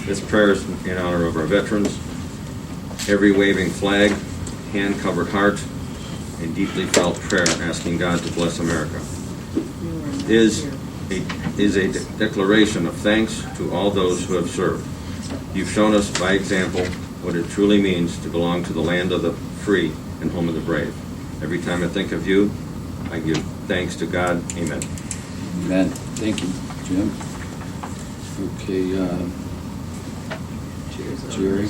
This prayer is in honor of our veterans. Every waving flag, hand-covered heart, and deeply felt prayer asking God to bless America is a declaration of thanks to all those who have served. You've shown us by example what it truly means to belong to the land of the free and home of the brave. Every time I think of you, I give thanks to God. Amen. Amen. Thank you, Jim. Okay, Jerry.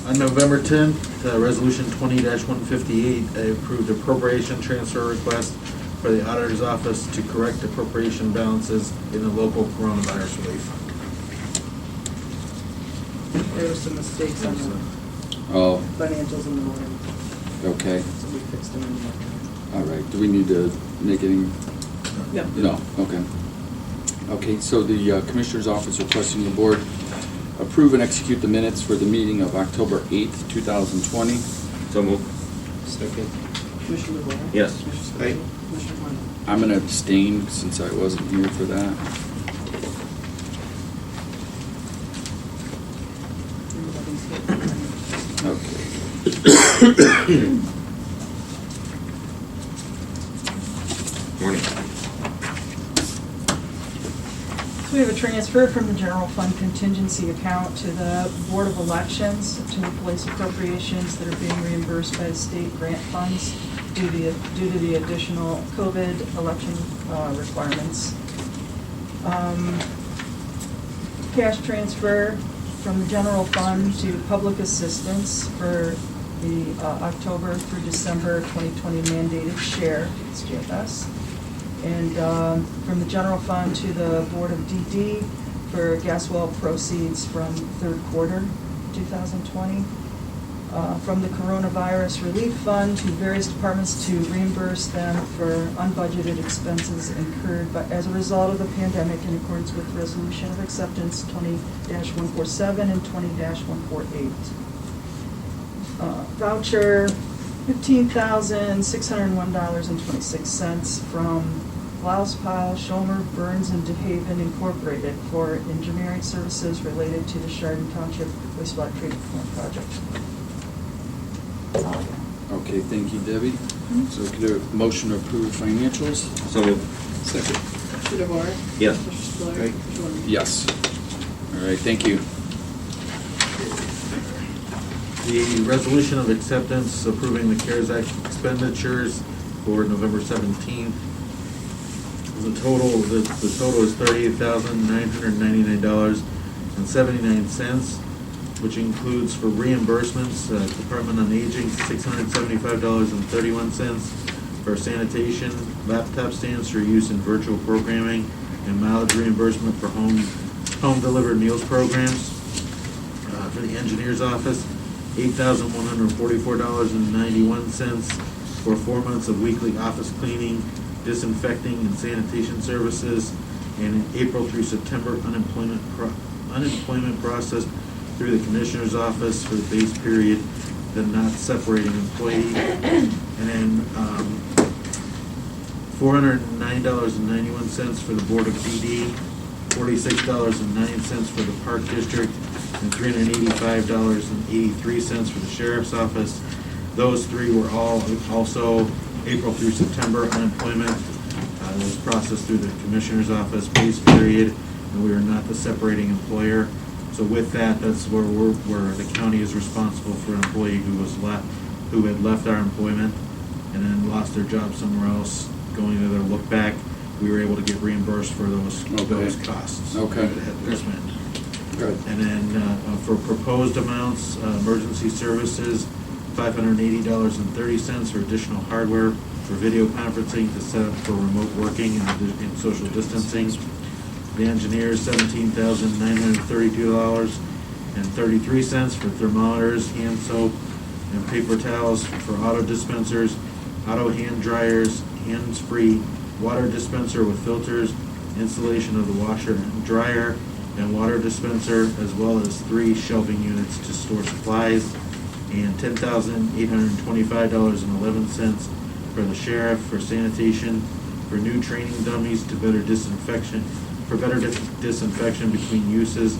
On November 10th, Resolution 20-158, I approved appropriation transfer request for the auditor's office to correct appropriation balances in the local coronavirus relief. There were some mistakes on the Oh, financials in the morning, okay. so we fixed them in the morning. All right. Do we need to make any? No. No. Okay. Okay, so the Commissioner's Office requesting the Board approve and execute the minutes for the meeting of October 8th, 2020. So moved. Second. Commissioner DeWarke? Yes. Commissioner Aye. Spillier? Commissioner Coyle? I'm going to abstain since I wasn't here for that. Everybody's here. Okay. Morning. So we have a transfer from the general fund contingency account to the Board of Elections to replace appropriations that are being reimbursed by the state grant funds due to the additional COVID election requirements. Cash transfer from the general fund to public assistance for the October through December 2020 mandated share, it's JFS. And from the general fund to the Board of DD for gas well proceeds from third quarter 2020. From the coronavirus relief fund to various departments to reimburse them for unbudgeted expenses incurred as a result of the pandemic in accordance with resolution of acceptance 20-147 and 20-148. Voucher $15,601.26 from Blouse Pile, Schomer, Burns, and DeHaven Incorporated for engineering services related to the Chardon Township wastewater treatment plant project. That's all I got. Okay, thank you, Debbie. So could a motion to approve financials? So moved. Second. Commissioner DeWarke? Yes. Commissioner Spillier? Aye. Commissioner Coyle? Yes. All right, thank you. The resolution of acceptance approving the CARES Act expenditures for November 17th. The total is $38,999.79, which includes for reimbursements, Department on Aging, $675.31, for sanitation, laptop stands for use in virtual programming, and mileage reimbursement for home delivered meals programs. For the engineer's office, $8,144.91 for 4 months of weekly office cleaning, disinfecting, and sanitation services, and in April through September unemployment process through the Commissioner's Office for the base period, then not separating employee, and then $409.91 for the Board of DD, $46.09 for the Park District, and $385.83 for the Sheriff's Office. Those three were all also April through September unemployment. It was processed through the Commissioner's Office base period, and we are not the separating employer. So with that, that's where the county is responsible for an employee who had left our employment and then lost their job somewhere else. Going to their look back, we were able to get reimbursed for those costs. Okay. That had been spent. Good. And then for proposed amounts, emergency services, $580.30 for additional hardware for video conferencing to set up for remote working and social distancing. The engineers, $17,932.33 for thermometers, hand soap, and paper towels for auto dispensers, auto hand dryers, hands-free water dispenser with filters, installation of the washer and dryer, and water dispenser, as well as 3 shelving units to store supplies, and $10,825.11 for the sheriff for sanitation, for new training dummies to better disinfection, for better disinfection between uses,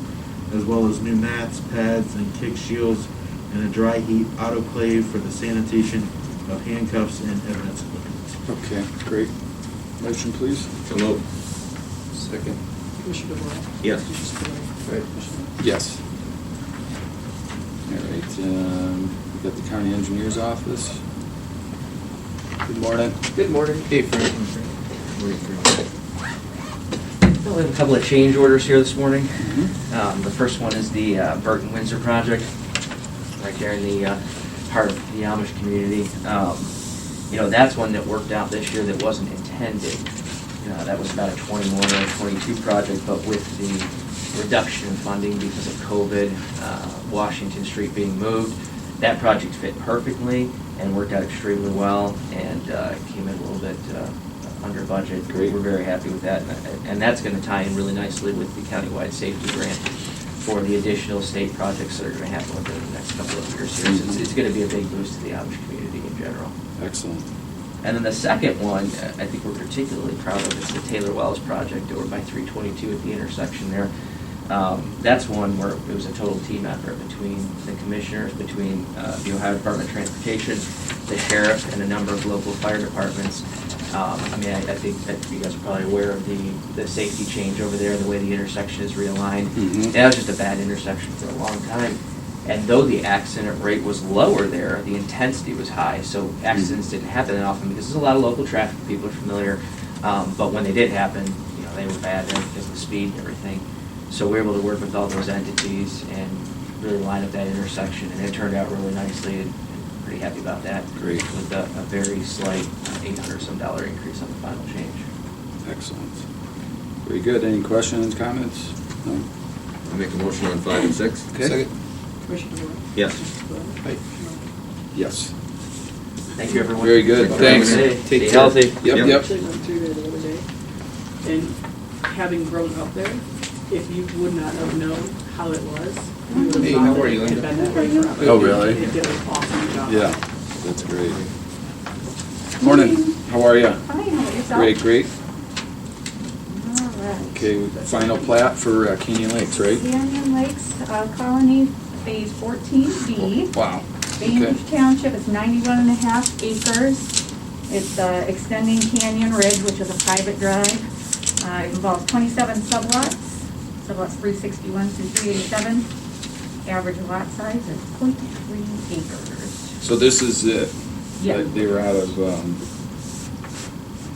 as well as new mats, pads, and kick shields, and a dry heat autoclave for the sanitation of handcuffs and evidence equipment. Okay, great. Motion, please. So moved. Second. Commissioner DeWort? Yes. Commissioner Spillier? Right. Commissioner West? Yes. All right, we got the county engineer's office. Good morning. Good morning. Hey, Frank. Well, we have a couple of change orders here this morning. Mhm. The first one is the Burton Windsor project, right there in the heart of the Amish community. That's one that worked out this year that wasn't intended. That was about a 21 or a 22 project, but with the reduction in funding because of COVID, Washington Street being moved, that project fit perfectly and worked out extremely well and came in a little bit under budget. Great. We're very happy with that, and that's going to tie in really nicely with the countywide safety grant for the additional state projects that are going to happen within the next couple of years here. So it's going to be a big boost to the Amish community in general. Excellent. And then the second one, I think we're particularly proud of, is the Taylor Wells project over by 322 at the intersection there. That's one where it was a total team effort between the commissioners, between the Ohio Department of Transportation, the sheriff, and a number of local fire departments. I think that you guys are probably aware of the safety change over there, the way the intersection is realigned. Mhm. That was just a bad intersection for a long time. And though the accident rate was lower there, the intensity was high, so accidents didn't happen that often because there's a lot of local traffic, people are familiar. But when they did happen, they were bad there because of the speed and everything. So we were able to work with all those entities and really line up that intersection, and it turned out really nicely, and pretty happy about that. Great. With a very slight $800-some increase on the final change. Excellent. Very good. Any questions, comments? No? I'll make a motion on 5 and 6. Okay. Commissioner DeWort? Yes. Commissioner Spillier? Aye. Yes. Thank you, everyone. Very good. Thanks. Stay Take care. healthy. Yep, Yep. yep. Actually went through there the other day, and having grown up there, if you would not have known how it was, you would have Hey, thought how that are you, it had Linda? been that way forever. Oh, really? It did an awesome job. Yeah, that's great. Morning. How are you? Hi, how about yourself? Great, great. All right. Okay, final plat for Canyon Lakes, right? Canyon Lakes Colony Phase 14B. Wow. Bainbridge Township is 91.5 acres. It's extending Canyon Ridge, which is a private drive. It involves 27 sublots, sublots 361 through 387. Average lot size is 0.3 acres. So this is it? Yeah. They were out of,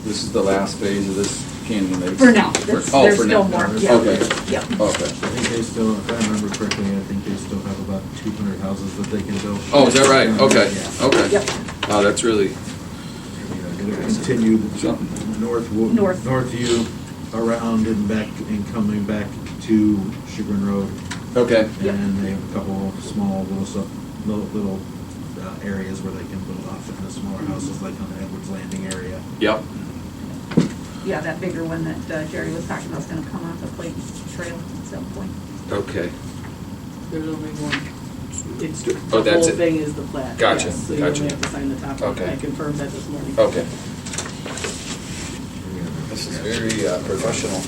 this is the last phase of this Canyon Lakes? For now, For- there's for still now. more. Yeah. Okay. Yeah. Okay. I think they still, if I remember correctly, I think they still have about 200 houses that they can build. Oh, is that right? Okay, Yeah. okay. Yep. Wow, that's really It'll continue something. Northview around and back and coming back to Chagrin Road. Okay. And they have a couple of small little areas where they can build off in the smaller houses, like on the Edwards Landing area. Yep. Yeah, that bigger one that Jerry was talking about is gonna come off the Plate Trail at some point. Okay. There's only one. It's, the Oh, that's whole it. thing is the plat. Gotcha, Yes, so you gotcha. only have to sign the top one. Okay. I confirmed that this morning. Okay. This is very professional.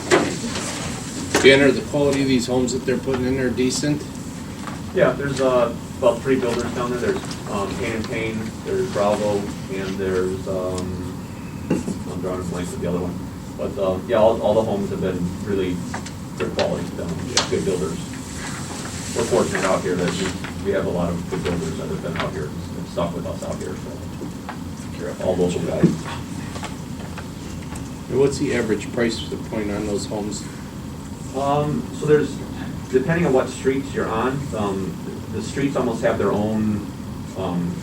Banner, the quality of these homes that they're putting in are decent? Yeah, there's about 3 builders down there. There's Pan & Payne, there's Bravo, and there's, I'm drawing a blank with the other one. But, yeah, all the homes have been really good quality, good builders. We're fortunate out here that we have a lot of good builders that have been out here and stuck with us out here, so. All local guys. And what's the average price point on those homes? So there's, depending on what streets you're on, the streets almost have their own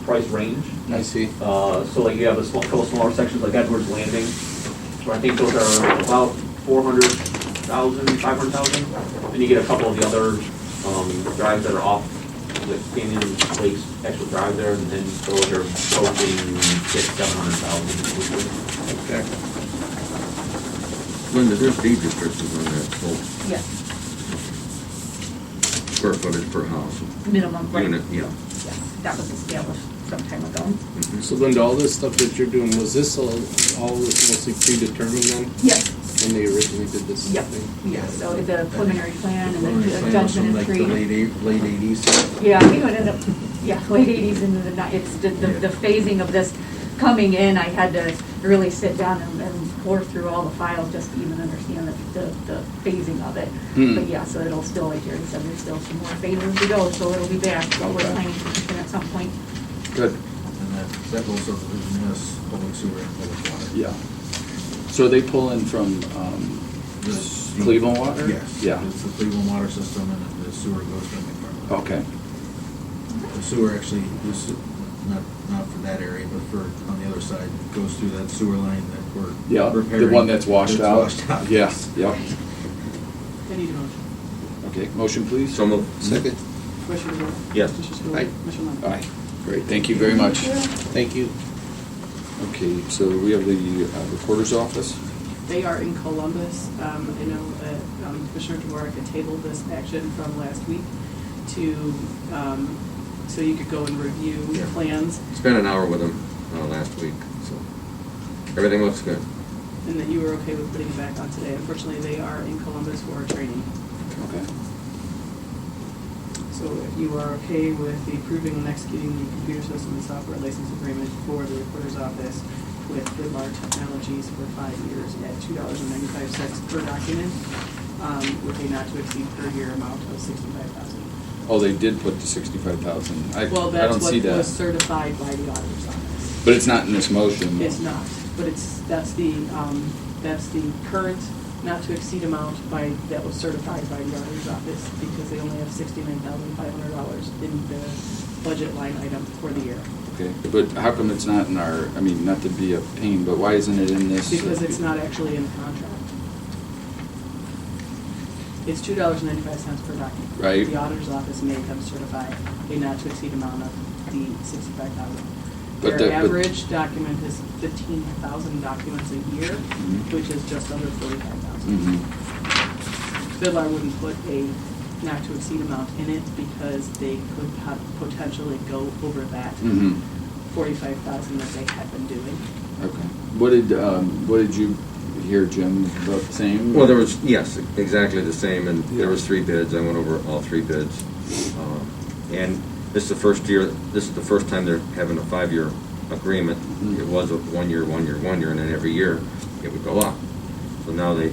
price range. I see. So like you have a couple smaller sections like Edwards Landing, where I think those are about 400,000, 500,000. Then you get a couple of the other drives that are off with Canyon Lakes actual drive there, and then those are approaching 700,000. Okay. Linda, there's deed restrictions on that whole Yes, square footage per house. minimum, right? Unit, yeah. Yes, that was established some time ago. So Linda, all this stuff that you're doing, was this all this mostly predetermined then? Yes, When they originally did this Yep, thing? yeah, so the preliminary plan and Preliminary the plan was judgment from and like the three. late eighties. Yeah, I think it ended up, yeah, late eighties into it's the phasing of this coming in, I had to really sit down and pour through all the files just to even understand the phasing of it. But yeah, so it'll still, like Jerry said, there's still some more phases to go, so it'll be back, but we're Okay. planning to happen at some point. Good. And that whole subdivision is public sewer and public water. Yeah. So they pull in from The- Cleveland Water? Yes. Yeah. It's the Cleveland water system, and then the sewer goes to McFarland. Okay. The sewer actually, not for that area, but for, on the other side, goes through that sewer line that we're Yeah, repairing. the one that's washed out? Washed out. Yeah, yeah. I need a motion. Okay, motion please? So moved. Second. Commissioner DeWort? Yes. Commissioner Spillier? Aye. Commissioner Lund? Aye. Great, thank you very much. Thank you. Okay, so we have the recorder's office. They are in Columbus. I know Commissioner DeWort had tabled this action from last week to, so you could go and review Yeah. plans, Spent an hour with them last week, so everything looks good. and that you were okay with putting it back on today. Unfortunately, they are in Columbus for a training. Okay. So if you are okay with the approving and executing the computer system and software license agreement for the recorder's office with Goodlar Technologies for 5 years at $2.95 per document, with a not to exceed per year amount of $65,000. Oh, they did put the 65,000. Well, I that's don't what see was that. certified by the auditor's office. But it's not in this motion. It's not, but that's the current not to exceed amount that was certified by the auditor's office, because they only have $69,500 in the budget line item for the year. Okay, but how come it's not in our, I mean, not to be a pain, but why isn't it in this? Because it's not actually in the contract. It's $2.95 per document. Right. The auditor's office made them certify a not to exceed amount of the $65,000. But Their the- but- average document is 15,000 documents a year, Mhm. which is just under 45,000. Mhm. Fiddler wouldn't put a not to exceed amount in it because they could potentially go over that Mhm. 45,000 that they had been doing. Okay. What did you hear, Jim, about the same? Well, there was, yes, exactly the same, and Yeah. there was 3 bids. I went over all 3 bids. And this is the first year, this is the first time they're having a 5-year agreement. Mhm. It was a 1 year, 1 year, 1 year, and then every year it would go up. So now they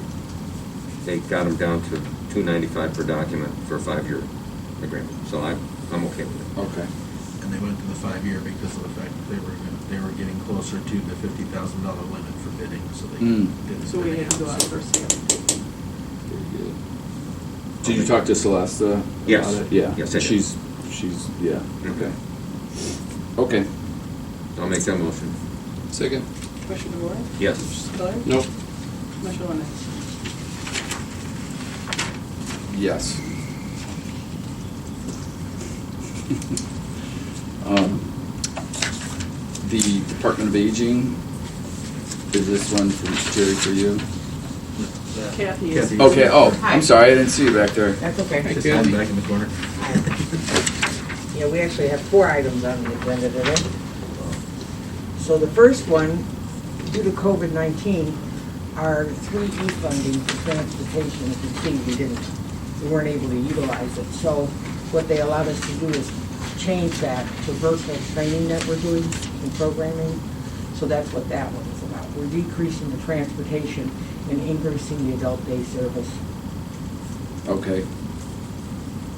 got them down to $2.95 per document for a 5-year agreement. So I'm okay with it. Okay. And they went to the 5-year because of the fact that they were getting closer to the $50,000 limit for bidding, so they Mm. did the So we bidding had to go out outside. for sale. Very good. Did you talk to Celeste Yes. about it? Yeah. Yes, I did. She's, yeah, okay. Okay. I'll make that motion. Second. Commissioner DeWort? Yes. Commissioner Spillier? Nope. Commissioner Lund? Yes. The Department of Aging, is this one from Jerry for you? Kathy is. Okay, oh, Hi. I'm sorry, I didn't see you back there. That's okay. Just hiding back in the corner. Yeah, we actually have 4 items on the agenda today. So the first one, due to COVID-19, our 3E funding for transportation, as you see, we weren't able to utilize it. So what they allowed us to do is change that to virtual training that we're doing and programming. So that's what that one is about. We're decreasing the transportation and increasing the adult day service Okay,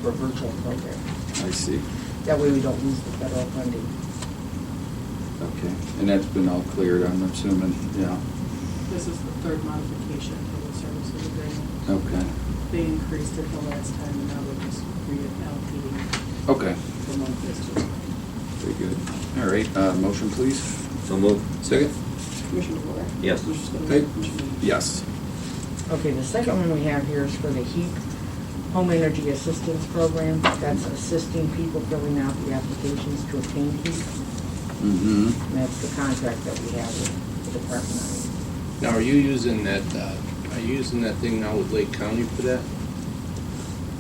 for virtual programming. I see. That way we don't lose the federal funding. Okay, and that's been all cleared, I'm assuming, yeah. This is the third modification for the services agreement. Okay, They increased it the last time, and now they're just reallocating okay, from one place to another. very good. All right, motion please? So moved. Second. Commissioner DeWort? Yes. Commissioner Spillier? Aye. Commissioner Lund? Yes. Okay, the second one we have here is for the HEAP, Home Energy Assistance Program. That's assisting people filling out the applications to obtain HEAP. Mm-hmm. And that's the contract that we have with the department on it. Now, are you using that thing now with Lake County for that?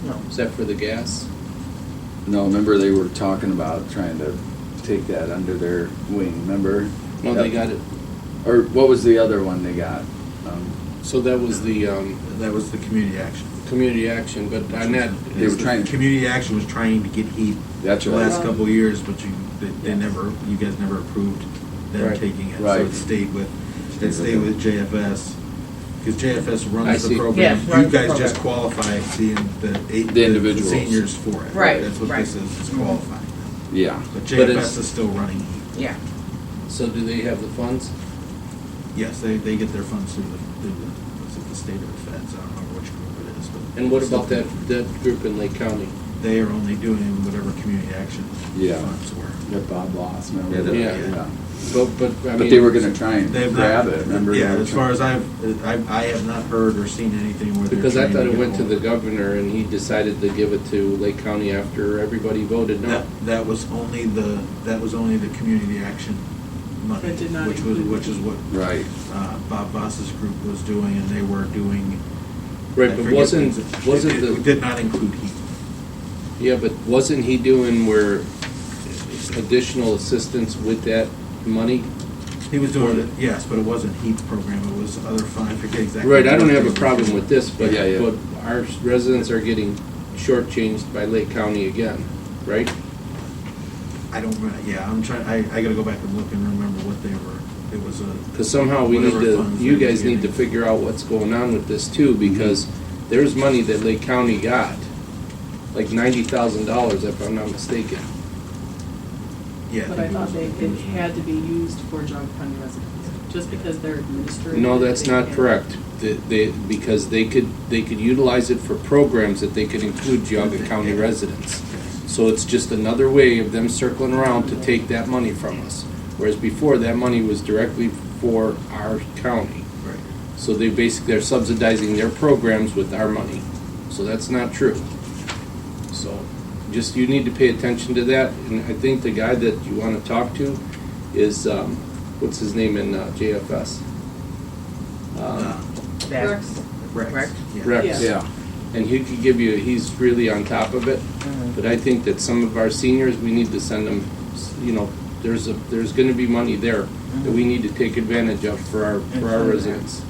No, Is that for the gas? No, remember they were talking about trying to take that under their wing, remember? No, they got it. Or what was the other one they got? So that was the That was the community action. community action, but on that, They were trying- Community action was trying to get heat That's the right. last couple of years, but they never, you guys never approved them Right. taking it. Right. So it stayed with JFS, because JFS I runs the see. program. Yes, You runs the guys just program. qualify The individuals. seniors for it. Right, That's what right. this is qualifying. Yeah. But But JFS it's- is still running heat. Yeah. so do they have the funds? Yes, they get their funds through is it the state or the feds? I don't remember which group it is, but. And what about that group in Lake County? They are only doing whatever community action Yeah. funds were. That Bob lost, Yeah, remember? they- Yeah. But I mean. But they were gonna try and They have grab not- it, remember? Yeah, They were as far trying- as I have not heard or seen anything where they're Because I trying thought it get went to hold the of governor and he decided to give it to Lake County after everybody voted no. That was only the community action money, But did not which is what Right. Bob Voss's group was doing, and they were doing. Right, I but forget wasn't what it the, did not include heat. yeah, but wasn't he doing where additional assistance with that money? He was doing it, yes, but it wasn't heat program. It was other fund. I forget exactly. Right, I don't what have they a were problem doing. with this, but, Yeah, yeah. but our residents are getting shortchanged by Lake County again, right? I don't. Yeah, I'm trying. I got to go back and look and remember what they were. It was a. Because somehow we need Whatever to, funds you they were guys need to getting. figure out what's going on with this too, because there's money that Lake County got, like $90,000 if I'm not mistaken. Yeah. But I think it thought was- it had to be used for Jog County residents, just because they're administrative. No, that's they not can't- correct. Because they could utilize it for programs that they could include Geauga County residents. So it's just another way of them circling around to take that money from us. Whereas before, that money was directly for our county. Right. So they're subsidizing their programs with our money. So that's not true. So just, you need to pay attention to that. And I think the guy that you want to talk to is, what's his name in JFS? That- Rex. Rex? Yeah. Rex. Yeah. And he could give you, he's really on top of it. Mhm. But I think that some of our seniors, we need to send them, you know, there's gonna be money there that we need to take advantage of for our residents.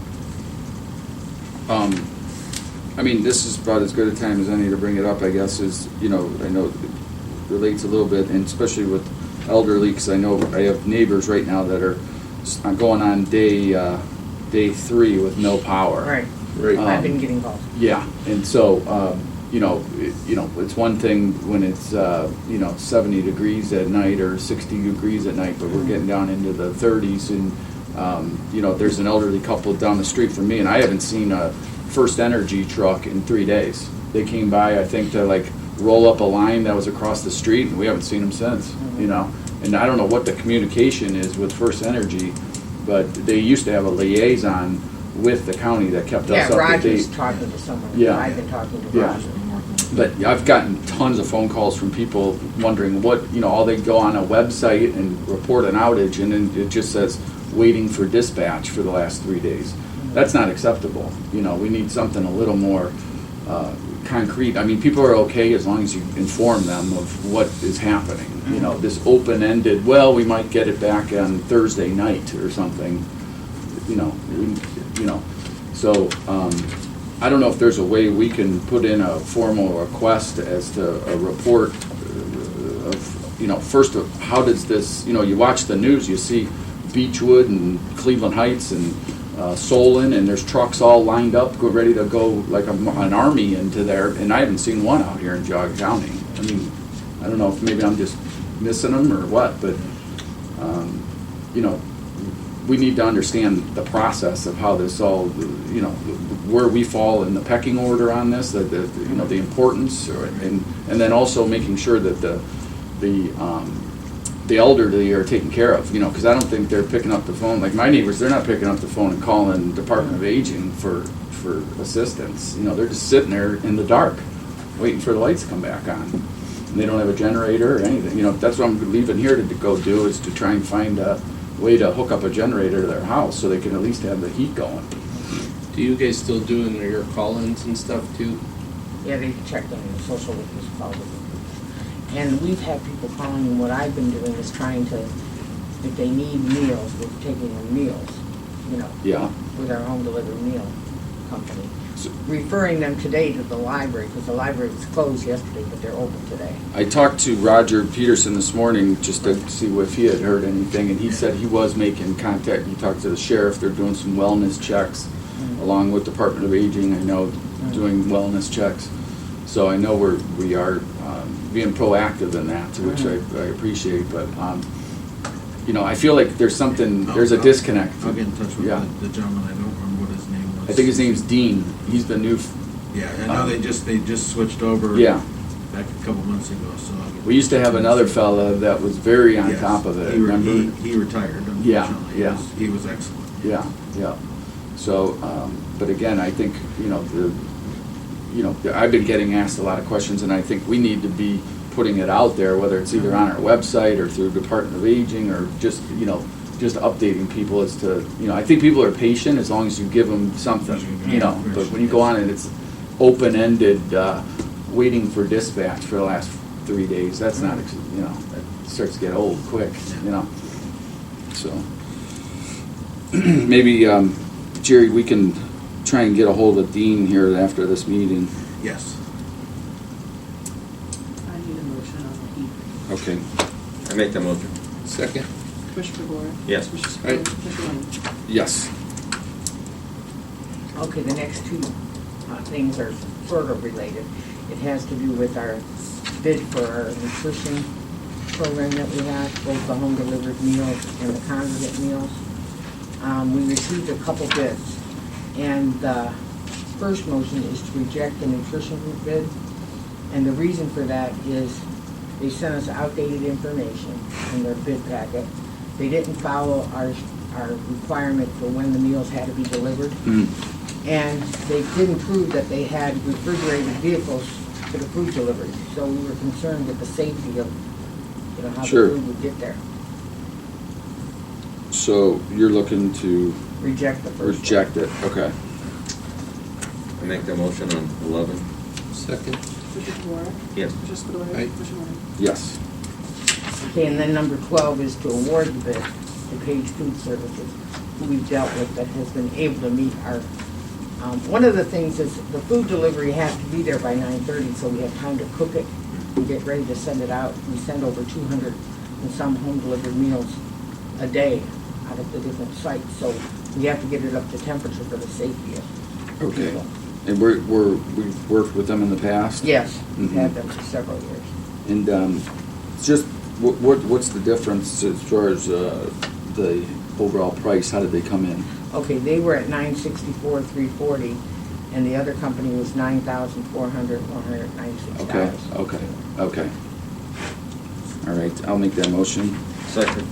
I mean, this is about as good a time as any to bring it up, I guess, is, you know, I know it relates a little bit, and especially with elderly, because I know I have neighbors right now that are going on day 3 with no power. Right. Right. I've been getting calls. Yeah, and so, it's one thing when it's, 70 degrees at night or 60 degrees at night, but we're getting down into the 30s, and, there's an elderly couple down the street from me, and I haven't seen a First Energy truck in 3 days. They came by, I think, to like roll up a line that was across the street, and we haven't seen them since, And I don't know what the communication is with First Energy, but they used to have a liaison with the county that kept us Yeah, up to Roger's date. talking to someone. Yeah. I've been talking to Yeah. Roger. But I've gotten tons of phone calls from people wondering what, all they go on a website and report an outage, and then it just says, waiting for dispatch for the last 3 days. That's not acceptable. We need something a little more concrete. I mean, people are okay as long as you inform them of what is happening. This open-ended, well, we might get it back on Thursday night or something, So, I don't know if there's a way we can put in a formal request as to a report of, first of, how does this, you watch the news, you see Beechwood and Cleveland Heights and Solon, and there's trucks all lined up, ready to go like an army into there, and I haven't seen one out here in Geauga County. I mean, I don't know if maybe I'm just missing them or what, but, we need to understand the process of how this all, where we fall in the pecking order on this, the importance, and then also making sure that the elderly are taken care of, because I don't think they're picking up the phone. Like my neighbors, they're not picking up the phone and calling Department of Aging for assistance. They're just sitting there in the dark, waiting for the lights to come back on. And they don't have a generator or anything. That's what I'm leaving here to go do, is to try and find a way to hook up a generator to their house so they can at least have the heat going. Do you guys still doing your call-ins and stuff too? Yeah, they checked on the social workers called. And we've had people calling, and what I've been doing is trying to, if they need meals, we're taking them meals, Yeah. with our home delivered meal. company, referring them today to the library, because the library was closed yesterday, but they're open today. I talked to Roger Peterson this morning just to see if he had heard anything, and he said he was making contact. He talked to the sheriff. They're doing some wellness checks, along with Department of Aging, I know, doing wellness checks. So I know we are being proactive in that, which I appreciate, but, you know, I feel like there's a disconnect. I'll get in touch with Yeah. the gentleman, I don't remember what his name was. I think his name's Dean. He's the new, Yeah, I know they just switched over. yeah. Back a couple months ago, so. I'll get- We used to have another fella that was very on Yes, top of it, he re- remember? He retired, Yeah, unfortunately. yeah. He was excellent. Yeah, yeah. So, but again, I think, you know, I've been getting asked a lot of questions, and I think we need to be putting it out there, whether it's either on our website or through Department of Aging, or just, you know, just updating people as to, you know, I think people are patient as long as you give them something, you know, but when you go on and it's open-ended, waiting for dispatch for the last 3 days, that's not, you know, that starts to get old quick, you know, so. Maybe, Jerry, we can try and get a hold of Dean here after this meeting. Yes. I need a motion on the Okay. I make the motion. Second. Commissioner DeBoer? Yes. Commissioner Aye. Spillier? Commissioner Lennon? Yes. Okay, the next two things are sort of related. It has to do with our bid for our nutrition program that we have, both the home delivered meals and the congregate meals. We received a couple bids, and the first motion is to reject the nutrition bid. And the reason for that is they sent us outdated information in their bid packet. They didn't follow our requirement for when the meals had to be delivered. And they didn't prove that they had refrigerated vehicles for the food delivery. So we were concerned with the safety of, you know, how the Sure. food would get there. So you're looking to Reject the first one. reject it, okay. I make the motion on 11. Second. Commissioner DeBoer? Yes. Commissioner Spillier? Aye. Commissioner Lennon? Yes. Okay, and then number 12 is to award the bid to Page Food Services, who we've dealt with, that has been able to meet our, one of the things is the food delivery has to be there by 9:30, so we have time to cook it and get ready to send it out. We send over 200 and some home delivered meals a day out of the different sites, so we have to get it up to temperature for the safety of Okay. people. And we've worked with them in the past? Yes, we've had Mhm. them for several years. And just, what's the difference as far as the overall price? How did they come in? Okay, they were at $964,340, and the other company was $9,496. Okay. All right, I'll make that motion. Second.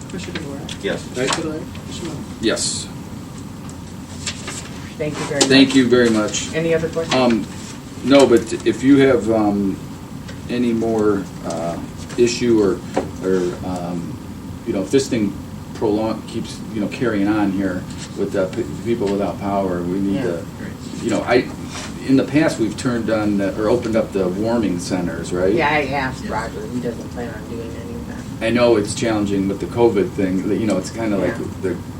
Commissioner DeBoer? Yes. Commissioner Spillier? Commissioner Lennon? Yes. Thank you very much. Thank you very much. Any other questions? No, but if you have any more issue or you know, if this thing keeps, you know, carrying on here with people without power, we need to, you know, in the past, we've turned on, or opened up the warming centers, right? Yeah, I asked Roger, he doesn't plan on doing any of that. I know it's challenging with the COVID thing, that, you know, it's kind of like,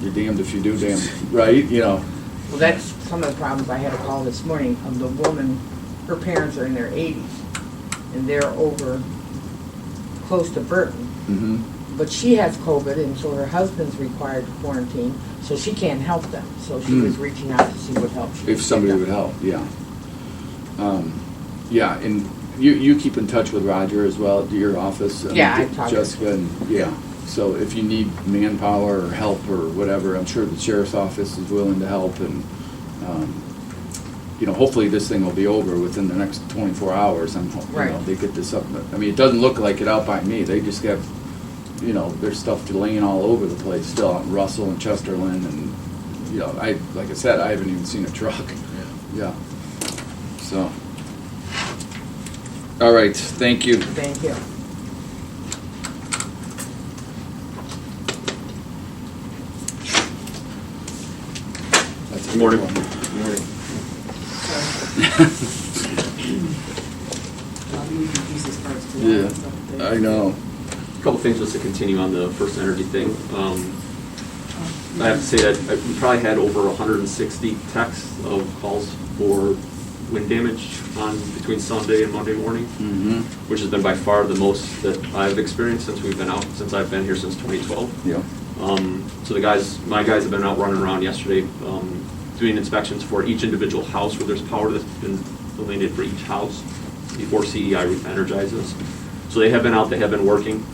you're damned if you do, damned, right, you know? Well, that's some of the problems. I had a call this morning of the woman, her parents are in their 80s, and they're over close to Burton. Mm-hmm. But she has COVID, and so her husband's required to quarantine, so she can't help them. So she was reaching out to see what help she could If somebody get would them. help, yeah. Yeah, and you keep in touch with Roger as well, to your office? Yeah, I talked to Jessica, and, yeah. So if you need manpower or help or whatever, I'm sure the sheriff's office is willing to help, and, you know, hopefully this thing will be over within the next 24 hours. You know, Right. they get this up, I mean, it doesn't look like it out by me, they just have, you know, there's stuff laying all over the place still, out in Russell and Chesterland, and, you know, like I said, I haven't even seen a truck. Yeah. So. All right, thank you. Thank you. That's Good morning. Good morning. Yeah, I know. A couple things just to continue on the first energy thing. I have to say that we probably had over 160 texts of calls for wind damage on between Sunday and Monday morning, which has been by far the most that I've experienced since we've been out, since I've been here since 2012. Yeah. So my guys have been out running around yesterday, doing inspections for each individual house where there's power that's been delineated for each house before CEI energizes. So they have been out, they have been working.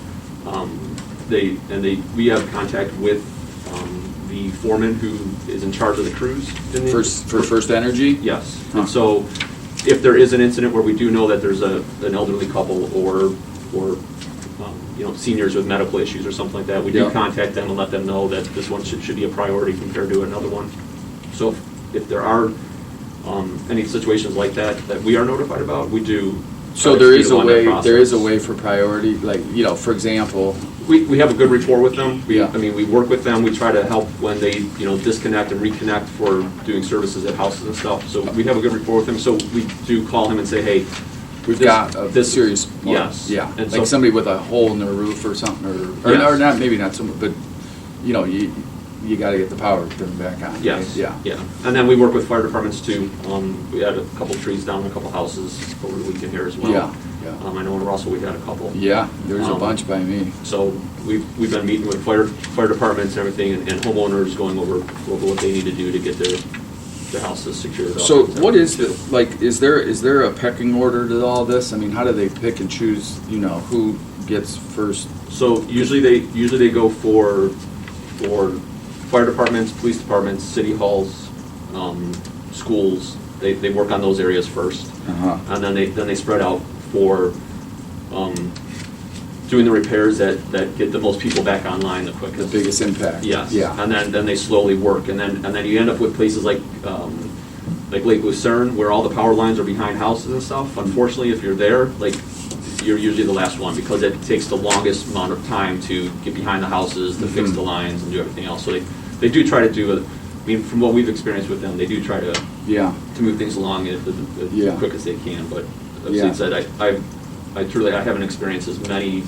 We have contact with the foreman who is in charge of the crews. For First Energy? Yes. And so if there is an incident where we do know that there's an elderly couple or seniors with medical issues or something like that, we do contact them and let them know that this one should be a priority compared to another one. So if there are any situations like that we are notified about, we do. So there is a way for priority, like, for example. We have a good rapport with them. We work with them. We try to help when they, disconnect and reconnect for doing services at houses and stuff. So we have a good rapport with them. So we do call him and say, hey, we've got this serious. Yes. Yeah. And like somebody with a hole in their roof or something, or not, maybe not so much, but you got to get the power turned back on. Yes. Right? Yeah. Yeah. And then we work with fire departments too. We had a couple trees down in a couple houses over the weekend here as well. Yeah. I know in Russell we had a couple. Yeah, there's a bunch by me. So we've been meeting with fire departments and everything, and homeowners going over what they need to do to get their houses secured. So what is is there a pecking order to all this? I mean, how do they pick and choose? Who gets first? So usually they go for fire departments, police departments, city halls, schools. They work on those areas first, and then they spread out for doing the repairs that get the most people back online the quickest. The biggest impact. Yes. Yeah. And then they slowly work, and then you end up with places like Lake Lucerne, where all the power lines are behind houses and stuff. Unfortunately, if you're there, you're usually the last one because it takes the longest amount of time to get behind the houses, to fix the lines, and do everything else. So they do try to do from what we've experienced with them, they do try to move things along as quick as they can. But as I said, I haven't experienced as many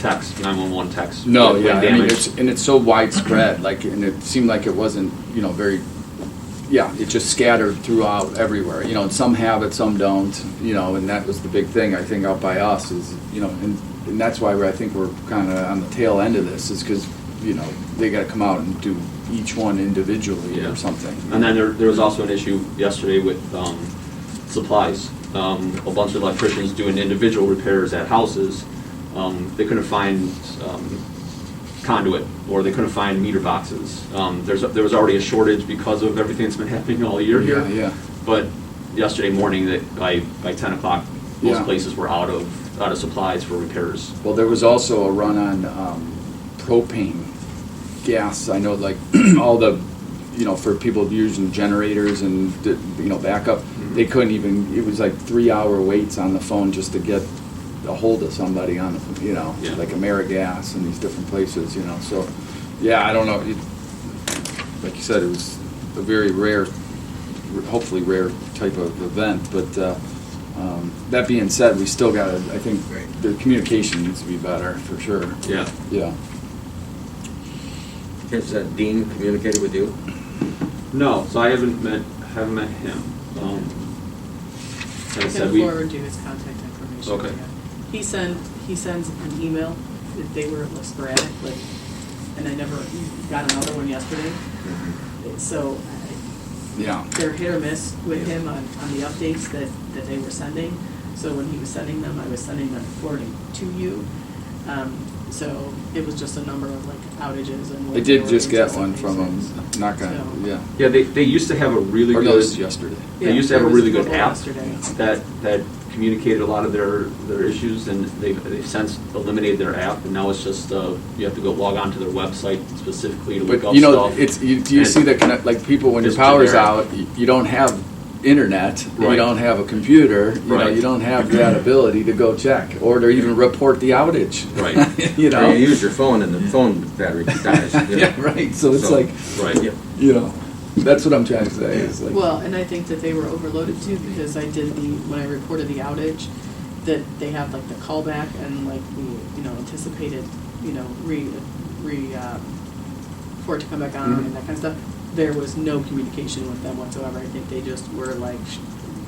911 texts. No, with yeah, wind damage. it's so widespread. And it seemed like it wasn't, very. Yeah, it just scattered throughout everywhere. And some have it, some don't. And that was the big thing I think out by us is, and that's why I think we're kind of on the tail end of this is because they got to come out and do each one individually or something. And then there was also an issue yesterday with supplies. A bunch of electricians doing individual repairs at houses. They couldn't find conduit, or they couldn't find meter boxes. There was already a shortage because of everything that's been happening all year here. Yeah. But yesterday morning, by 10 o'clock, most places were out of supplies for repairs. Well, there was also a run on propane gas. I know, all the, for people using generators and backup, they couldn't even. It was 3-hour waits on the phone just to get a hold of somebody on the, like AmeriGas and these different places, So, I don't know. Like you said, it was a very rare, hopefully rare type of event. But that being said, we still got to. I think the communication needs to be better for sure. Yeah. Yeah. Has Dean communicated with you? No, so I haven't met him. I can forward you his contact information. Okay. He sends an email. They were sporadic, and I never got another one yesterday. So they're hit or miss with him on the updates that they were sending. So when he was sending them, I was sending them forwarding to you. So it was just a number of outages and. I did just get one from him. Not gonna. So, Yeah, they used to have a really good. Or no, this was yesterday. They used to have a really good app yesterday. that communicated a lot of their issues, and they've since eliminated their app, and now it's just you have to go log on to their website specifically to look up stuff. Do you see that people when your It's power's generic. out, you don't have internet, you Right. don't have a computer, Right. you don't have that ability to go check or to even report the outage. Right. Or you use your phone and the phone battery dies. Yeah, right. So it's Right. that's what I'm trying to say. Is Well, and I think that they were overloaded too, because I did when I reported the outage, that they have the callback and the anticipated, for it to come back on and that kind of stuff. There was no communication with them whatsoever. I think they just were like,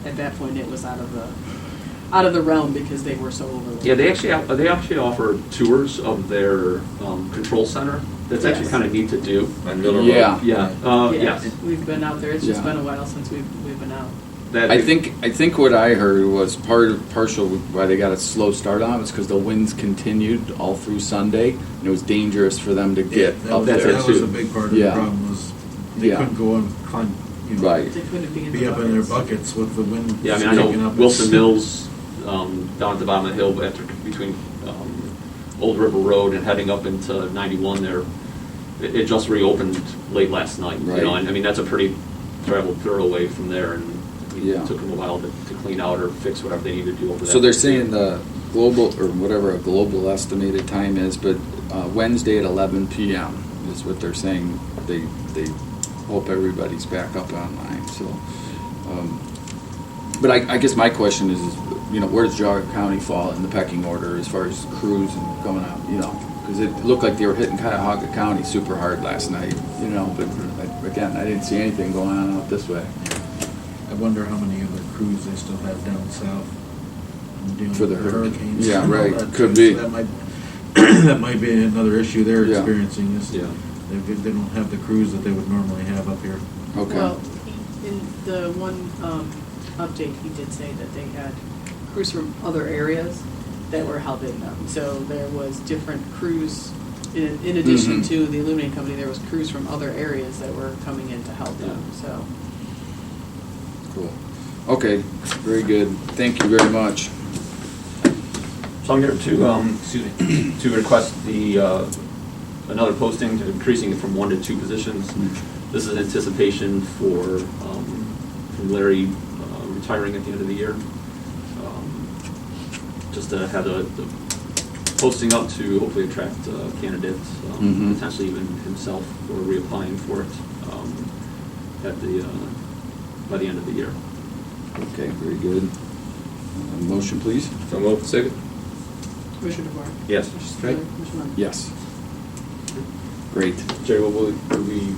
at that point, it was out of the realm because they were so overloaded. Yeah, they actually offer tours of their control center. That's actually Yes. kind of neat to do. On Miller Road. Yeah. Yeah. Yes, Yes. we've been out there. It's just Yeah. been a while since we've been out. That I think what I heard was partial why they got a slow start on it was because the winds continued all through Sunday, and it was dangerous for them to get Yeah, up that's there. That was too. a big part of the Yeah. problem was they Yeah. couldn't go and climb, Right. They couldn't be in be the up in their buckets. buckets with the wind. Yeah, I mean, I kicking know up. Wilson Mills, down at the bottom of the hill, but between Old River Road and heading up into 91 there, it just reopened late last night. You know, Right. and I mean, that's a pretty traveled thoroughway from there, and I mean, Yeah. it took them a while to clean out or fix whatever they needed to do over there. So they're saying the global, or whatever a global estimated time is, but Wednesday at 11 p.m. is what they're saying. They hope everybody's back up online. So, but I guess my question is, where does Geauga County fall in the pecking order as far as crews and going out? Because it looked like they were hitting Cuyahoga County super hard last night. But again, I didn't see anything going on out this way. I wonder how many other crews they still have down south dealing For the with hurricanes. yeah, and all right. that. Could be. That might that might be another issue they're Yeah. experiencing. Is Yeah. they don't have the crews that they would normally have up here. Okay. Well, in the one update, he did say that they had crews from other areas that were helping them. So there was different crews, in addition Mhm. to the illuminating company, there was crews from other areas that were coming in to help them, so. Cool. Okay. Very good. Thank you very much. So I'm here to request another posting, increasing it from 1 to 2 positions. This is in anticipation for from Larry retiring at the end of the year. Just to have the posting up to hopefully attract candidates, Mhm. potentially even himself, for reapplying for it by the end of the year. Okay. Very good. Motion, please. So moved. Second. Commissioner DeBoer? Yes. Commissioner Okay. Spiller? Commissioner Levin? Yes. Great. Jerry, will we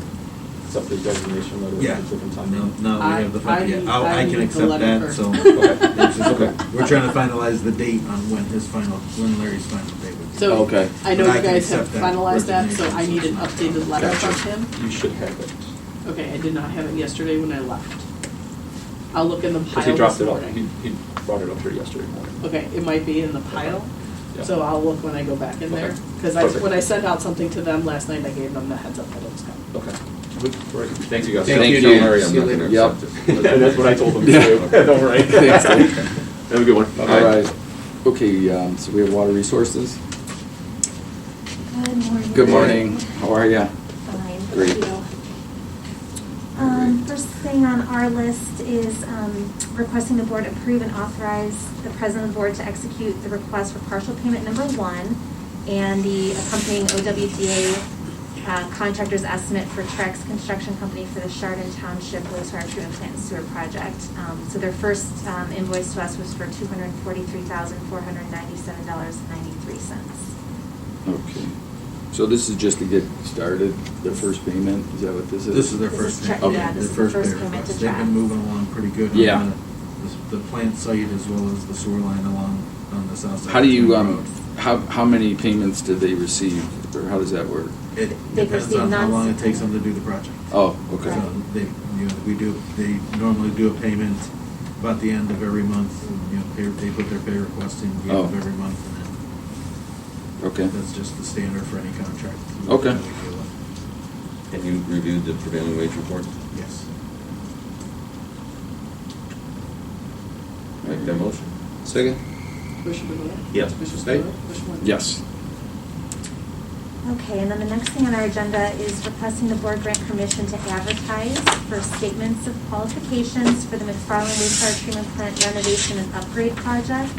accept the designation letter Yeah. at a different time? No, we have the funding. I I need can the accept letter that. first. So it's just- Okay. we're trying to finalize the date on when Larry's final date would be. So, Okay. I know But I you can guys have accept that finalized that, so I resignation. need an updated letter Gotcha. from him. You should have it. Okay, I did not have it yesterday when I left. I'll look in the Because pile he dropped this it off, morning. he brought it up here yesterday morning. Okay, it might be in the pile, Yeah. so I'll look when I go back in there. Okay. Because Perfect. when I sent out something to them last night, I gave them the heads up that it was coming. Okay. Great. Thank you guys. Thank you. Tell Larry I'm See you not gonna later. accept it. And that's what I told him Yeah. too. Don't worry. Thanks. Have a good one. All right. Okay, so we have water resources. Good morning. Good morning. How are you? Fine, Great. thank you. First thing on our list is requesting the board approve and authorize the president of the board to execute the request for partial payment number 1 and the accompanying OWDA contractor's estimate for Trex Construction Company for the Chardon Township wastewater treatment plant and sewer project. So their first invoice to us was for $243,497.93. Okay. So this is just to get started, the first payment, is that what this is? This is their This first is check- payment. yeah, this Their is the first pay payment to request. They've track. been moving along pretty good Yeah. on the plant site as well as the sewer line along on the south side. How do you, of the road. how many payments did they receive, or how does that work? It They've depends received on how none. long it takes them to do the project. Oh, okay. So they normally do a payment about the end of every month. They put their pay request in the end of Oh. every month, and Okay. then that's just the standard for any contract. Okay. that we deal with. And you reviewed the prevailing wage report? Yes. Make that motion. Second? Commissioner DeBoer? Yes. Commissioner Spiller? Commissioner Levin? Yes. Okay, and then the next thing on our agenda is requesting the board grant permission to advertise for statements of qualifications for the McFarland wastewater treatment plant renovation and upgrade project,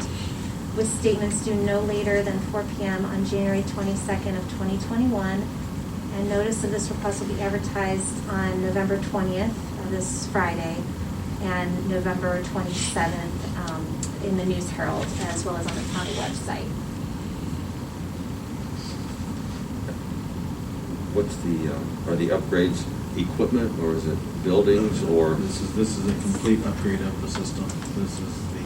with statements due no later than 4 p.m. on January 22nd of 2021. And notice of this request will be advertised on November 20th, this Friday, and November 27th in the News Herald, as well as on the county website. what's the, are the upgrades equipment, or is it buildings, or? This is a complete upgrade of the system. This is the,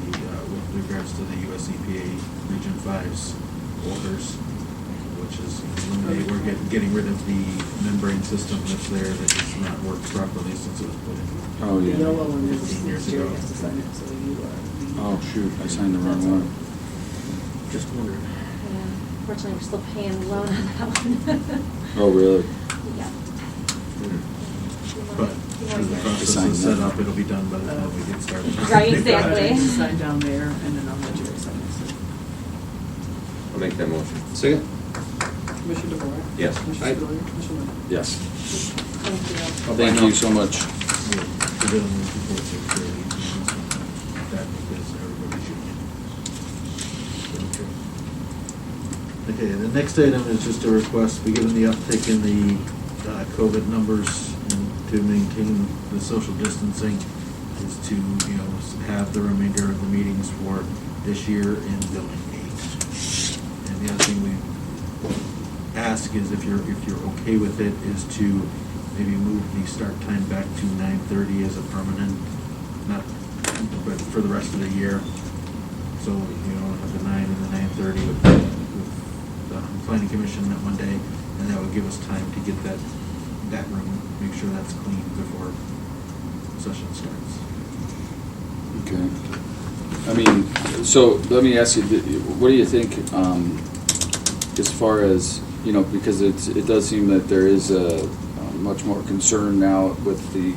with regards to the US EPA Region 5's orders, which is eliminating, we're getting rid of the membrane system that's there that has not worked properly since it was put in. Oh, The yeah. yellow one is 15 years Jerry ago. has to sign it, so you are. Oh, shoot, I signed the wrong one. Just wondering. Yeah, Fortunately, we're still paying the loan on that one. Oh, really? Yeah. But as the process is set up, it'll be done by the time we get started. Right, exactly. Sign down there, and then I'll let Jerry sign it. I'll make that motion. Second? Commissioner DeVore? Yes. Commissioner Spillier? Commissioner Wentz? Yes. Thank you. Thank you so much. The building is before 6:30, that because everybody should get. Okay, the next item is just a request, given the uptick in the COVID numbers and to maintain the social distancing, is to, have the remainder of the meetings for this year in Building 8. And the other thing we ask is if you're okay with it, is to maybe move the start time back to 9:30 as a permanent, not, but for the rest of the year. So, have the 9 and the 9:30 with the planning commission that one day, and that would give us time to get that room, make sure that's clean before session starts. Okay. I mean, so let me ask you, what do you think, as far as, because it does seem that there is a much more concern now with the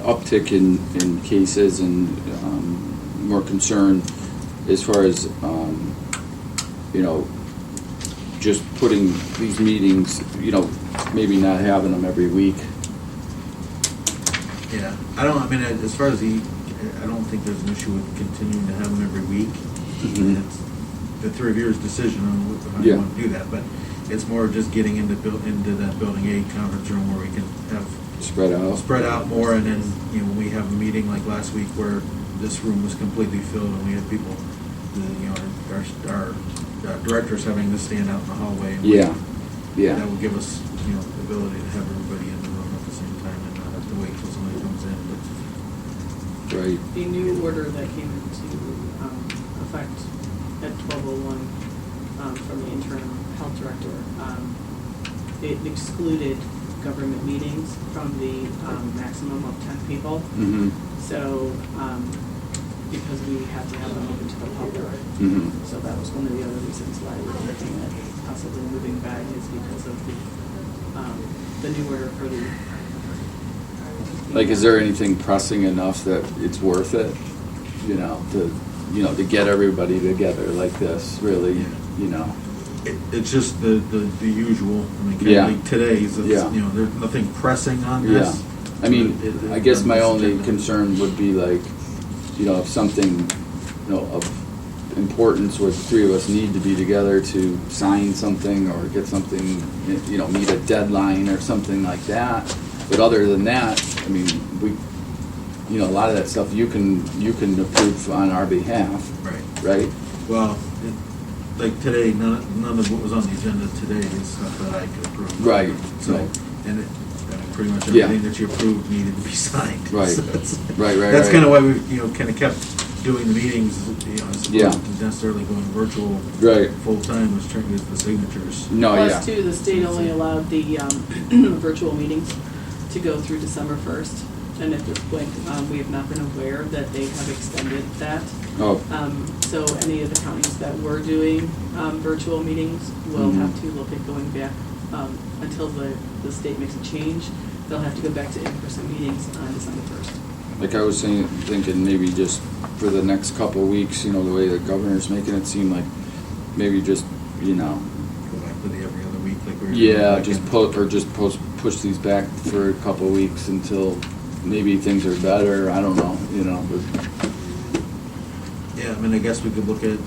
uptick in cases and more concern as far as, just putting these meetings, maybe not having them every week. Yeah, as far as I don't think there's an issue with continuing to have them every week. Mhm. It's the three of yours decision on how Yeah. you want to do that, but it's more just getting into that Building 8 conference room where we can have Spread out. more, and then, when we have a meeting like last week where this room was completely filled and we had people, our directors having to stand out in the hallway. And Yeah, yeah. That would give us, the ability to have everybody in the room at the same time and not have to wait till somebody comes in. Right. The new order that came into effect at 12:01 from the interim health director, it excluded government meetings from the maximum of 10 people. Mm-hmm. So, because we had to have them open to the public. Mm-hmm. So that was one of the other reasons why we're looking at possibly moving back, is because of the new order for the. Like, is there anything pressing enough that it's worth it, to get everybody together like this, really, It's just the usual, Yeah. like today's, Yeah. there's nothing pressing on Yeah. this. I mean, It- I guess my only agenda. concern would be like, if something, of importance where the three of us need to be together to sign something or get something, meet a deadline or something like that. But other than that, I mean, a lot of that stuff you can approve on our behalf, Right. right? Well, like today, none of what was on the agenda today is stuff that I could approve. Right, So, right. and pretty much Yeah. everything that you approved needed to be signed. Right. So Right. That's kind of why we, kind of kept doing the meetings, as Yeah. opposed to necessarily going virtual. Right. Full-time, was trying to get the signatures. No, Plus, yeah. too, the state only allowed the virtual meetings to go through December 1st. And if they're, we have not been aware that they have extended that. Oh, So any of the counties that were doing virtual meetings will Mhm. have to look at going back, until the state makes a change. They'll have to go back to in-person meetings on December 1st. like I was thinking maybe just for the next couple of weeks, the way the governor's making it seem like maybe just, Go back to the every other week like we were. doing yeah, back just in- push these back for a couple of weeks until maybe things are better. I don't know, but Yeah, I guess we could look at,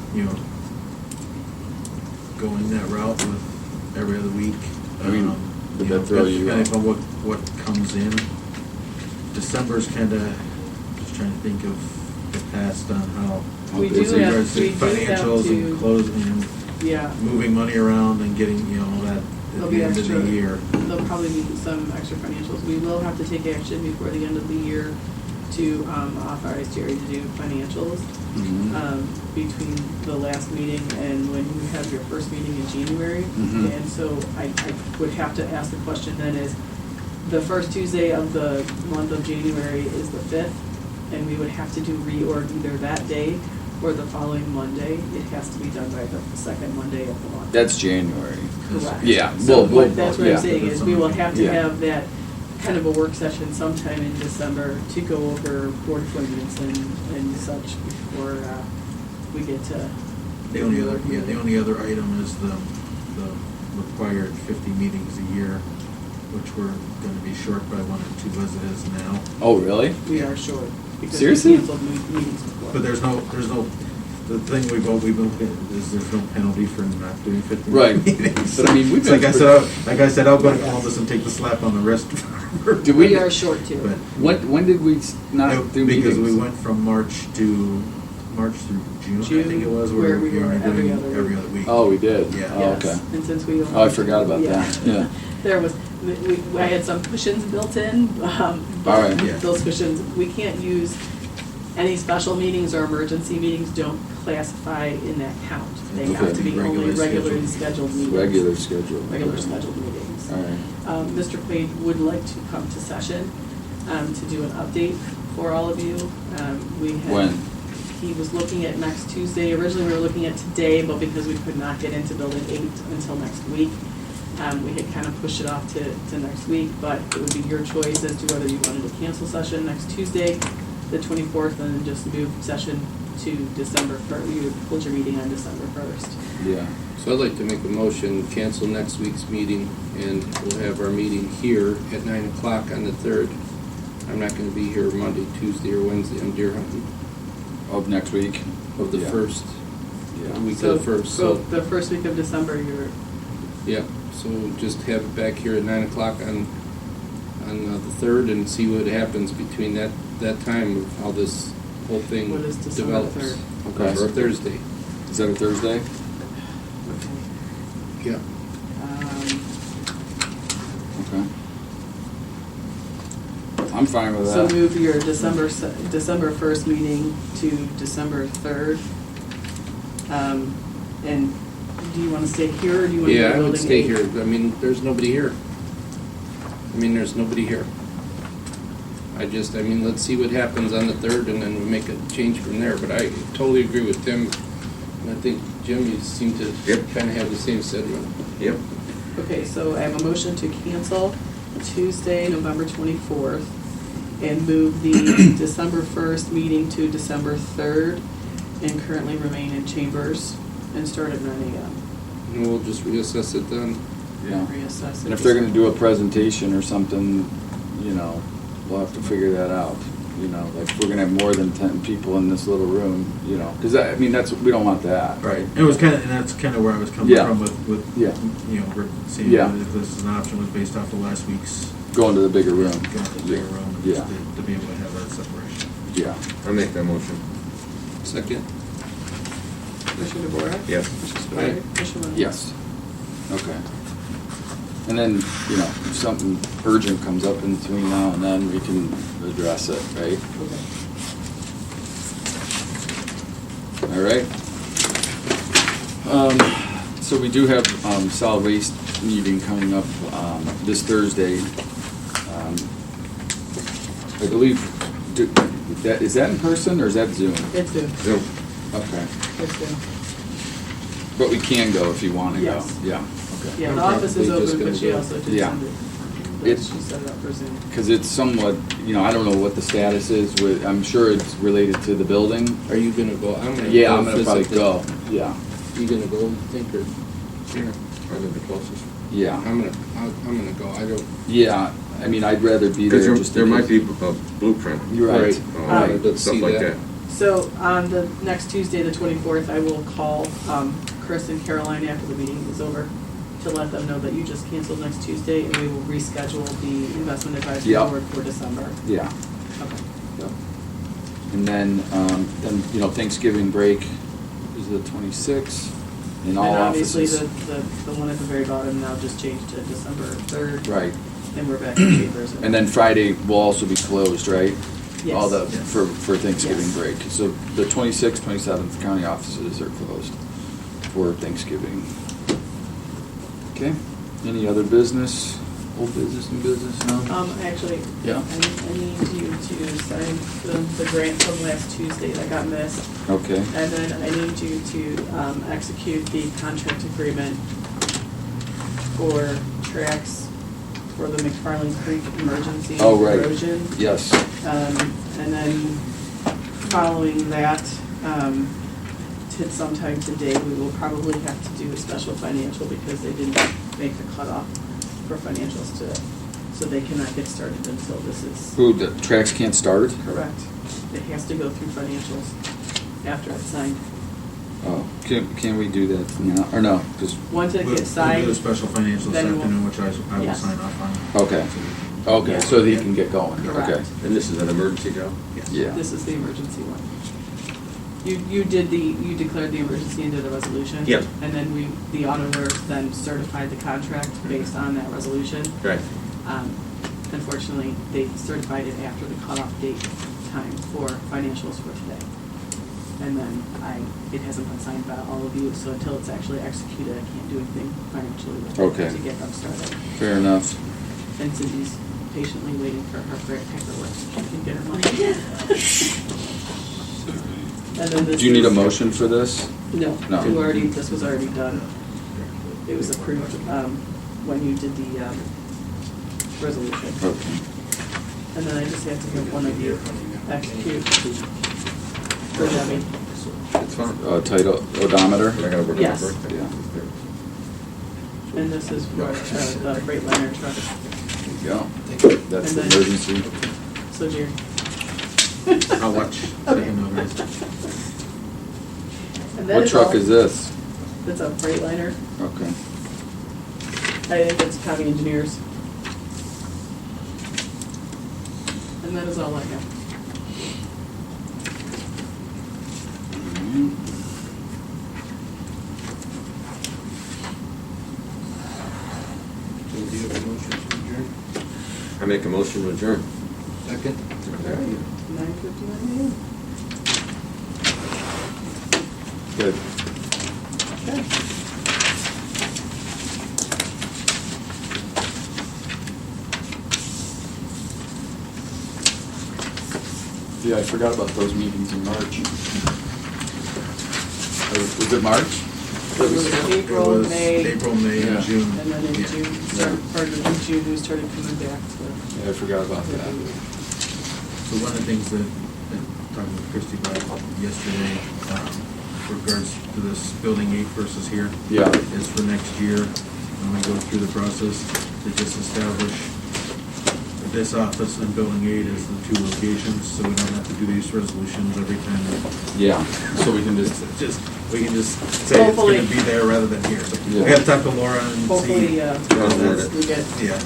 going that route with every other week. I mean, would that throw you Depending off? on what comes in. December's kinda, just trying to think of the past on how. We do with regards have to financials to, and closing and yeah, moving money around and getting, that There'll at be the end of extra, the year. there'll probably be some extra financials. We will have to take action before the end of the year to authorize Jerry to do financials between the last meeting and when you have your first meeting in January. Mhm. And so I would have to ask the question then is, the first Tuesday of the month of January is the 5th, and we would have to do reorg either that day or the following Monday. It has to be done by the second Monday of the month. That's January. Correct. Yeah. So well, that's what yeah. I'm saying, is we will have to Yeah. have that kind of a work session sometime in December to go over board appointments and such before we get to. The only other item is the required 50 meetings a year, which we're gonna be short by 1 or 2 as it is now. Oh, really? We are short. Because Seriously? we canceled meetings before. But there's no, the thing we've been, is there's no penalty for not doing 50 Right. meetings. But I mean, we've It's like been I said, I'll go to Columbus and take the slap on the wrist. Did We are short too. But When did we not do meetings? because we went from March through June, I think it was, where we were were only every doing other week. every other week. Oh, we did? Yeah. Oh, Yes, okay. and since we. Oh, I forgot about that, yeah. There was, I had some cushions built in, All but right. Yeah. those cushions, we can't use, any special meetings or emergency meetings don't classify in that count. They have Okay. to be only Regularly regularly scheduled meetings. Regular schedule. Regular scheduled meetings. All right. Mr. Quaid would like to come to session to do an update for all of you. We had. When? He was looking at next Tuesday. Originally, we were looking at today, but because we could not get into Building 8 until next week, we had kind of pushed it off to next week, but it would be your choice as to whether you wanted to cancel session next Tuesday, the 24th, and then just move session to December 1st. You would hold your meeting on December 1st. Yeah. So I'd like to make a motion, cancel next week's meeting, and we'll have our meeting here at 9 o'clock on the 3rd. I'm not gonna be here Monday, Tuesday, or Wednesday, I'm deer hunting Of next week? of the Yeah. first, Yeah. week So, of the first, so so, the first week of December, you're, yeah. So just have it back here at 9 o'clock on the 3rd and see what happens between that time of how this whole thing What is December develops. 3rd? Okay. Or Thursday. Is that a Thursday? okay. Yeah. Okay. I'm fine with So that. move your December 1st meeting to December 3rd. And do you want to stay here or do you want to go to Yeah, I Building would stay 8? here. I mean, there's nobody here. There's nobody here. Let's see what happens on the 3rd and then we make a change from there. But I totally agree with Tim. And I think, Jim, you seem to Yep. kind of have the same sentiment. Yep. Okay, so I have a motion to cancel Tuesday, November 24th, and move the December 1st meeting to December 3rd, and currently remain in chambers and start at 9 a.m. And we'll just reassess it then. Yeah. Reassess it. And if they're gonna do a presentation or something, we'll have to figure that out. Like if we're gonna have more than 10 people in this little room, because we don't want that. Right. It was and that's kind of where I was coming Yeah. from with, Yeah. we're seeing Yeah. if this is an option was based off of last week's. Going to the bigger room. Going to the bigger room, Yeah. just to be able to have that separation. Yeah. I'll make that motion. Second. Commissioner DeBoer? Yes. Commissioner Spillier? Commissioner Lennon? Yes. Okay. And then, if something urgent comes up in between now and then, we can address it, right? Okay. All right. So we do have solid waste meeting coming up this Thursday. I believe, is that in person or is that Zoom? It's Zoom. Zoom. Okay. It's Zoom. But we can go if you want to go. Yes. Yeah, okay. Yeah, the office is Probably just open, but she gonna go. also did Yeah. send it. It's- She set it up for Zoom. Because it's somewhat, I don't know what the status is with, I'm sure it's related to the building. Are you gonna go? I'm gonna go. Yeah, I'm gonna probably physically. go, yeah, You gonna go, you think, or? Probably the closest. yeah. I'm gonna go. I don't. Yeah, I'd rather be there Because just. there in might case. be a blueprint. You're right. Right. Let's Stuff see like that. that. So on the next Tuesday, the 24th, I will call Chris and Caroline after the meeting is over to let them know that you just canceled next Tuesday, and we will reschedule the investment advisory Yep. board for December. Yeah, Okay. and then, Thanksgiving break is the 26th. in all And obviously, offices. the one at the very bottom now just changed to December 3rd. Right. And we're back in papers. And then Friday will also be closed, right? Yes. All the, Yes. for Thanksgiving Yes. break. So the 26th, 27th county offices are closed for Thanksgiving. Okay, any other business, old business, new business, no? Actually, Yeah. I need you to sign the grant from last Tuesday that got missed. Okay, And then I need you to execute the contract agreement for tracks for the McFarland Creek emergency Oh, right. erosion. yes, And then following that, sometime today, we will probably have to do a special financial because they didn't make the cutoff for financials today. So they cannot get started until this is who, the tracks can't start? correct. It has to go through financials after it's signed. Oh, can we do that now, or no, just, Once it We'll gets signed. do a special financial this then we'll- afternoon, which I will Yes. sign off on. okay, okay, so that you can get going, okay. Correct. And this is an emergency, Joe? Yeah, This is the emergency one. You declared the emergency and did a resolution. Yep. And then the auditor then certified the contract based on that resolution. Right. Unfortunately, they certified it after the cutoff date time for financials for today. And then it hasn't been signed by all of you, so until it's actually executed, I can't do anything financially with it Okay. to get them started. fair enough. And Cindy's patiently waiting for her grant paperwork so she can get her money. And then this Do you need a is- motion for this? No, No. this was already done. It was approved when you did the resolution. Okay. And then I just have to have one of you execute for Debbie. It's fine. Title, odometer? I gotta work on my Yes. birthday. Yeah. And this is for the Freightliner truck. There you go. That's the And then- emergency. So Jerry. I'll watch. Okay. Taking notes. And that What is truck all. is this? It's a Freightliner. Okay. I think it's county engineers. And that is all I have. Do you have a motion to adjourn? I make a motion to adjourn. Second? All right, 9:59 a.m. Good. Okay. Yeah, I forgot about those meetings in March. Was it March? It was It April, was May, April, May, Yeah. and June. and then in Yeah. June, in June, we started coming back to. Yeah, I forgot about that. So one of the things that talking with Christie about yesterday, regards to this building 8 versus here. Yeah. Is for next year, when we go through the process, to just establish this office and building 8 as the 2 locations, so we don't have to do these resolutions every time. Yeah, so we can just, We can just say it's Hopefully. gonna be there rather than here. So Yeah. we have to talk to Laura and see. Hopefully, Word we get Yeah.